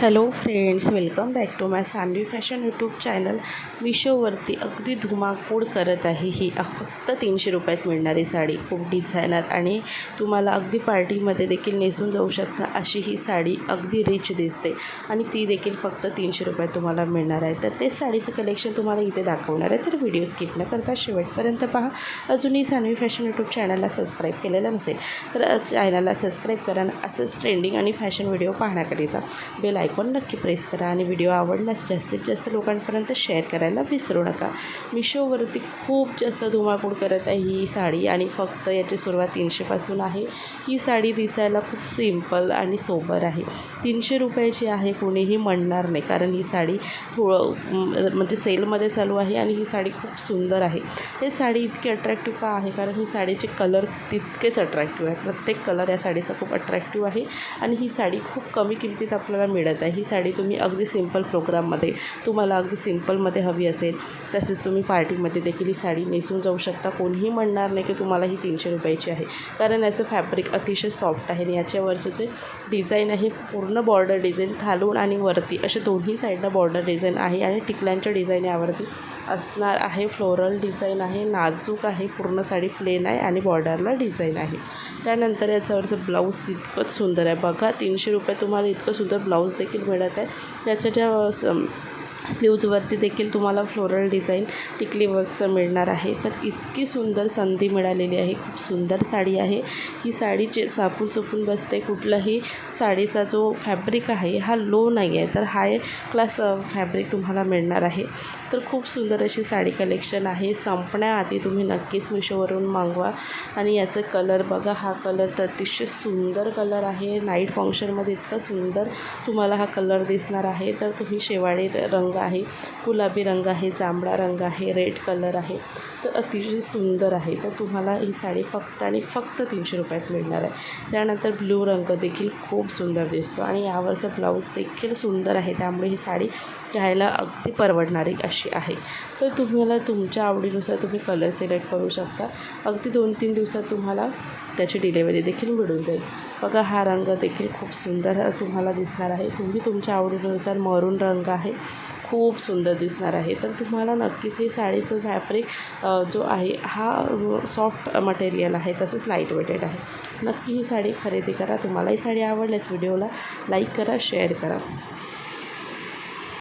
Hello friends, welcome back to my Sanvi fashion YouTube channel. मिशोवरती अगदी धुमाकूळ करत आहे ही फक्त 300 रुपयात मिळणारी साडी. खूप डिझायनर आणि तुम्हाला अगदी पार्टीमध्ये देखील नेसून जाऊ शकता अशी ही साडी अगदी रिच दिसते आणि ती देखील फक्त 300 रुपयात तुम्हाला मिळणार आहे. तर तेच साडीचं कलेक्शन तुम्हाला इथे दाखवणार आहे, तर व्हिडिओ स्किप न करता शेवटपर्यंत पहा. अजूनही सानवी फॅशन यूट्यूब चॅनलला सबस्क्राईब केलेलं नसेल तर चॅनलला सबस्क्राईब करा. असंच ट्रेंडिंग आणि फॅशन व्हिडिओ पाहण्याकरिता बेल आयकॉन नक्की प्रेस करा आणि व्हिडिओ आवडल्यास जास्तीत जास्त लोकांपर्यंत शेअर करायला विसरू नका. मिशोवरती खूप जास्त धुमाकूळ करत आहे ही साडी आणि फक्त याची सुरुवात 300पासून आहे. ही साडी दिसायला खूप सिम्पल आणि सोबर आहे. 300 रुपयाची आहे, कोणीही म्हणणार नाही, कारण ही साडी म्हणजे सेलमध्ये चालू आहे आणि ही साडी खूप सुंदर आहे. ही साडी इतकी अट्रॅक्टिव्ह का आहे, कारण ही साडीचे कलर तितकेच अट्रॅक्टिव्ह आहे. प्रत्येक कलर या साडीचा खूप अट्रॅक्टिव्ह आहे आणि ही साडी खूप कमी किमतीत आपल्याला मिळत आहे. ही साडी तुम्ही अगदी सिंपल प्रोग्राममध्ये, तुम्हाला अगदी सिंपलमध्ये हवी असेल तसेच तुम्ही पार्टीमध्ये देखील ही साडी नेसून जाऊ शकता. कोणीही म्हणणार नाही की तुम्हाला ही 300 रुपयाची आहे, कारण याचं फॅब्रिक अतिशय सॉफ्ट आहे आणि याच्यावरचं जे डिझाईन आहे पूर्ण बॉर्डर डिझाईन खालून आणि वरती असे दोन्ही साईडला बॉर्डर डिझाईन आहे आणि टिकल्यांच्या डिझाईन यावरती असणार आहे. फ्लोरल डिझाईन आहे, नाजूक आहे, पूर्ण साडी प्लेन आहे आणि बॉर्डरला डिझाईन आहे. त्यानंतर याच्यावरचं ब्लाऊज इतकंच सुंदर आहे. बघा, 300 रुपये तुम्हाला इतकं सुंदर ब्लाऊज देखील मिळत आहे. त्याच्या ज्या स्लीव्जवरती देखील तुम्हाला फ्लोरल डिझाईन टिकली वर्कचं मिळणार आहे. तर इतकी सुंदर संधी मिळालेली आहे. खूप सुंदर साडी आहे ही. साडी चापून चुपून बसते. कुठलाही साडीचा जो फॅब्रिक आहे हा लो नाही आहे, तर हाय क्लास फॅब्रिक तुम्हाला मिळणार आहे. तर खूप सुंदर अशी साडी कलेक्शन आहे. संपण्याआधी तुम्ही नक्कीच मिशोवरून मागवा. आणि याचं कलर बघा, हा कलर तर अतिशय सुंदर कलर आहे. नाईट फंक्शनमध्ये इतका सुंदर तुम्हाला हा कलर दिसणार आहे. तर तुम्ही शेवाळी रंग आहे, गुलाबी रंग आहे, जांभळा रंग आहे, रेड कलर आहे, तर अतिशय सुंदर आहे. तर तुम्हाला ही साडी फक्त आणि फक्त 300 रुपयात मिळणार आहे. त्यानंतर ब्ल्यू रंग देखील खूप सुंदर दिसतो आणि यावरचं ब्लाऊज देखील सुंदर आहे, त्यामुळे ही साडी घ्यायला अगदी परवडणारी अशी आहे. तर तुम्हाला तुमच्या आवडीनुसार तुम्ही कलर सिलेक्ट करू शकता. अगदी 2-3 दिवसात तुम्हाला त्याची डिलेवरी देखील मिळून जाईल. बघा, हा रंग देखील खूप सुंदर तुम्हाला दिसणार आहे. तुम्ही तुमच्या आवडीनुसार मरून रंग आहे, खूप सुंदर दिसणार आहे. तर तुम्हाला नक्कीच ही साडीचं फॅब्रिक जो आहे हा सॉफ्ट मटेरियल आहे, तसंच लाईट वेटेड आहे. नक्की ही साडी खरेदी करा. तुम्हाला ही साडी आवडल्यास व्हिडिओला लाईक करा, शेअर करा.